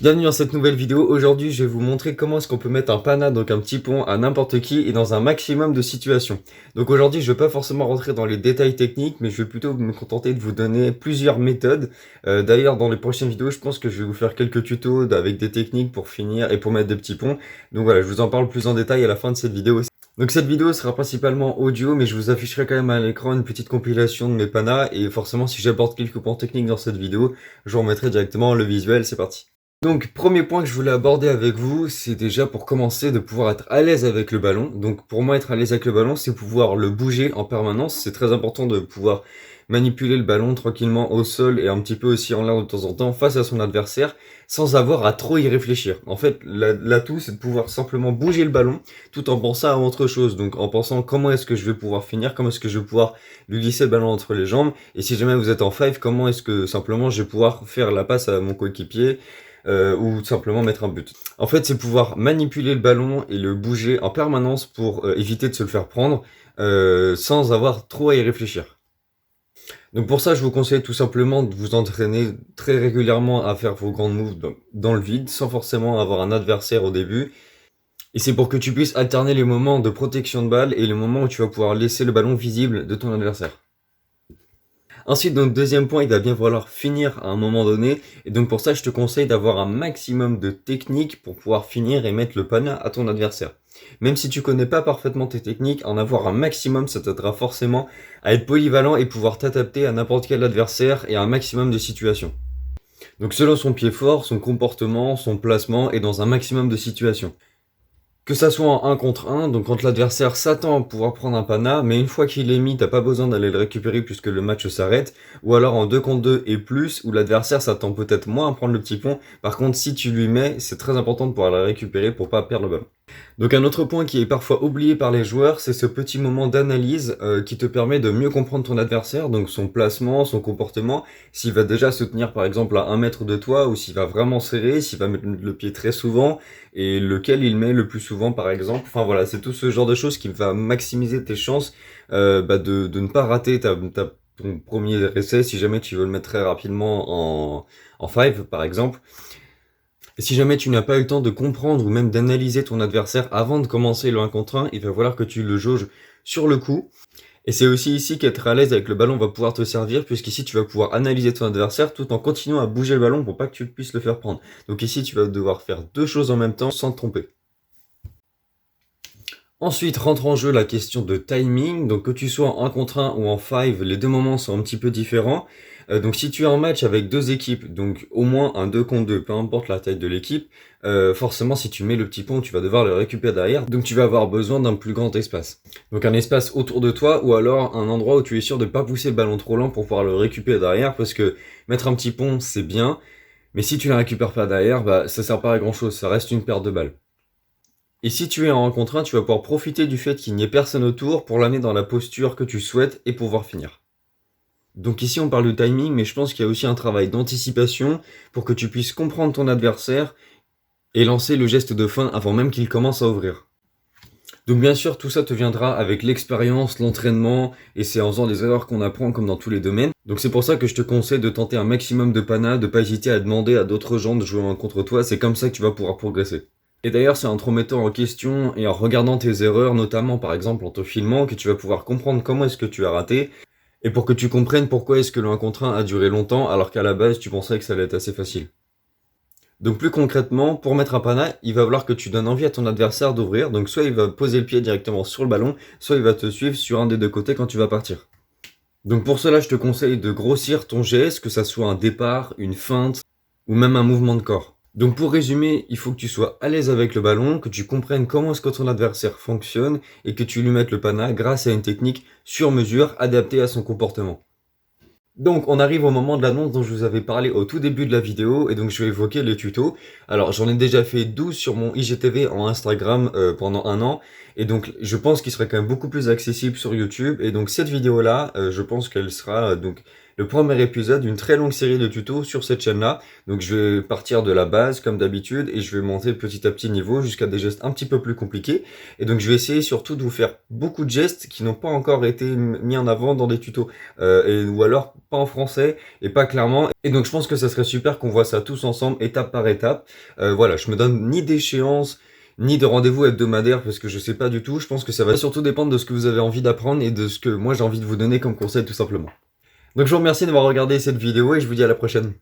Bienvenue dans cette nouvelle vidéo. Aujourd'hui, je vais vous montrer comment est-ce qu'on peut mettre un pana, donc un petit pont, à n'importe qui et dans un maximum de situations. Donc aujourd'hui, je ne vais pas forcément rentrer dans les détails techniques, mais je vais plutôt me contenter de vous donner plusieurs méthodes. D'ailleurs, dans les prochaines vidéos, je pense que je vais vous faire quelques tutos avec des techniques pour finir et pour mettre des petits ponts. Donc voilà, je vous en parle plus en détail à la fin de cette vidéo. Donc cette vidéo sera principalement audio, mais je vous afficherai quand même à l'écran une petite compilation de mes panas, et forcément si j'apporte quelques points techniques dans cette vidéo, je vous remettrai directement le visuel. C'est parti. Donc, premier point que je voulais aborder avec vous, c'est déjà pour commencer de pouvoir être à l'aise avec le ballon. Donc, pour moi, être à l'aise avec le ballon, c'est pouvoir le bouger en permanence. C'est très important de pouvoir manipuler le ballon tranquillement au sol et un petit peu aussi en l'air de temps en temps face à son adversaire sans avoir à trop y réfléchir. En fait, l'atout, c'est de pouvoir simplement bouger le ballon tout en pensant à autre chose. Donc, en pensant comment est-ce que je vais pouvoir finir, comment est-ce que je vais pouvoir lui glisser le ballon entre les jambes. Et si jamais vous êtes en five, comment est-ce que simplement je vais pouvoir faire la passe à mon coéquipier ou tout simplement mettre un but. En fait, c'est pouvoir manipuler le ballon et le bouger en permanence pour éviter de se le faire prendre sans avoir trop à y réfléchir. Donc pour ça, je vous conseille tout simplement de vous entraîner très régulièrement à faire vos grandes moves dans le vide sans forcément avoir un adversaire au début. Et c'est pour que tu puisses alterner les moments de protection de balle et les moments où tu vas pouvoir laisser le ballon visible de ton adversaire. Ensuite, donc deuxième point, il va bien falloir finir à un moment donné. Et donc pour ça, je te conseille d'avoir un maximum de techniques pour pouvoir finir et mettre le pana à ton adversaire. Même si tu connais pas parfaitement tes techniques, en avoir un maximum, ça t'aidera forcément à être polyvalent et pouvoir t'adapter à n'importe quel adversaire et à un maximum de situations. Donc selon son pied fort, son comportement, son placement et dans un maximum de situations. Que ça soit en 1 contre 1, donc quand l'adversaire s'attend à pouvoir prendre un pana, mais une fois qu'il est mis, t'as pas besoin d'aller le récupérer puisque le match s'arrête, ou alors en 2 contre 2 et plus, où l'adversaire s'attend peut-être moins à prendre le petit pont, par contre si tu lui mets, c'est très important de pouvoir le récupérer pour pas perdre le ballon. Donc un autre point qui est parfois oublié par les joueurs, c'est ce petit moment d'analyse qui te permet de mieux comprendre ton adversaire, donc son placement, son comportement, s'il va déjà se tenir par exemple à 1 mètre de toi, ou s'il va vraiment serrer, s'il va mettre le pied très souvent, et lequel il met le plus souvent par exemple. Enfin voilà, c'est tout ce genre de choses qui va maximiser tes chances de ne pas rater ton premier essai si jamais tu veux le mettre très rapidement en 5 par exemple. Et si jamais tu n'as pas eu le temps de comprendre ou même d'analyser ton adversaire avant de commencer le 1 contre 1, il va falloir que tu le jauges sur le coup. Et c'est aussi ici qu'être à l'aise avec le ballon va pouvoir te servir, puisqu'ici tu vas pouvoir analyser ton adversaire tout en continuant à bouger le ballon pour pas que tu puisses le faire prendre. Donc ici tu vas devoir faire deux choses en même temps sans te tromper. Ensuite rentre en jeu la question de timing, donc que tu sois en 1 contre 1 ou en 5, les deux moments sont un petit peu différents. Donc si tu es en match avec deux équipes, donc au moins un 2 contre 2, peu importe la taille de l'équipe, forcément si tu mets le petit pont, tu vas devoir le récupérer derrière, donc tu vas avoir besoin d'un plus grand espace. Donc un espace autour de toi, ou alors un endroit où tu es sûr de ne pas pousser le ballon trop lent pour pouvoir le récupérer derrière, parce que mettre un petit pont c'est bien, mais si tu ne le récupères pas derrière, ça sert pas à grand chose, ça reste une perte de balle. Et si tu es en 1 contre 1, tu vas pouvoir profiter du fait qu'il n'y ait personne autour pour l'amener dans la posture que tu souhaites et pouvoir finir. Donc ici on parle de timing, mais je pense qu'il y a aussi un travail d'anticipation pour que tu puisses comprendre ton adversaire et lancer le geste de fin avant même qu'il commence à ouvrir. Donc bien sûr tout ça te viendra avec l'expérience, l'entraînement, et c'est en faisant des erreurs qu'on apprend comme dans tous les domaines. Donc c'est pour ça que je te conseille de tenter un maximum de panas, de pas hésiter à demander à d'autres gens de jouer contre toi, c'est comme ça que tu vas pouvoir progresser. Et d'ailleurs, c'est en te remettant en question et en regardant tes erreurs, notamment par exemple en te filmant, que tu vas pouvoir comprendre comment est-ce que tu as raté, et pour que tu comprennes pourquoi est-ce que le 1 contre 1 a duré longtemps, alors qu'à la base tu pensais que ça allait être assez facile. Donc plus concrètement, pour mettre un pana, il va falloir que tu donnes envie à ton adversaire d'ouvrir, donc soit il va poser le pied directement sur le ballon, soit il va te suivre sur un des deux côtés quand tu vas partir. Donc pour cela, je te conseille de grossir ton geste, que ça soit un départ, une feinte, ou même un mouvement de corps. Donc pour résumer, il faut que tu sois à l'aise avec le ballon, que tu comprennes comment est-ce que ton adversaire fonctionne et que tu lui mettes le pana grâce à une technique sur mesure adaptée à son comportement. Donc on arrive au moment de l'annonce dont je vous avais parlé au tout début de la vidéo et donc je vais évoquer les tutos. Alors j'en ai déjà fait 12 sur mon IGTV en Instagram pendant 1 an et donc je pense qu'il serait quand même beaucoup plus accessible sur YouTube et donc cette vidéo là je pense qu'elle sera donc le premier épisode d'une très longue série de tutos sur cette chaîne-là. Donc je vais partir de la base comme d'habitude et je vais monter petit à petit niveau jusqu'à des gestes un petit peu plus compliqués. Et donc je vais essayer surtout de vous faire beaucoup de gestes qui n'ont pas encore été mis en avant dans des tutos. Ou alors pas en français et pas clairement. Et donc je pense que ça serait super qu'on voit ça tous ensemble, étape par étape. Voilà, je me donne ni d'échéance, ni de rendez-vous hebdomadaire parce que je sais pas du tout. Je pense que ça va surtout dépendre de ce que vous avez envie d'apprendre et de ce que moi j'ai envie de vous donner comme conseil tout simplement. Donc je vous remercie d'avoir regardé cette vidéo et je vous dis à la prochaine.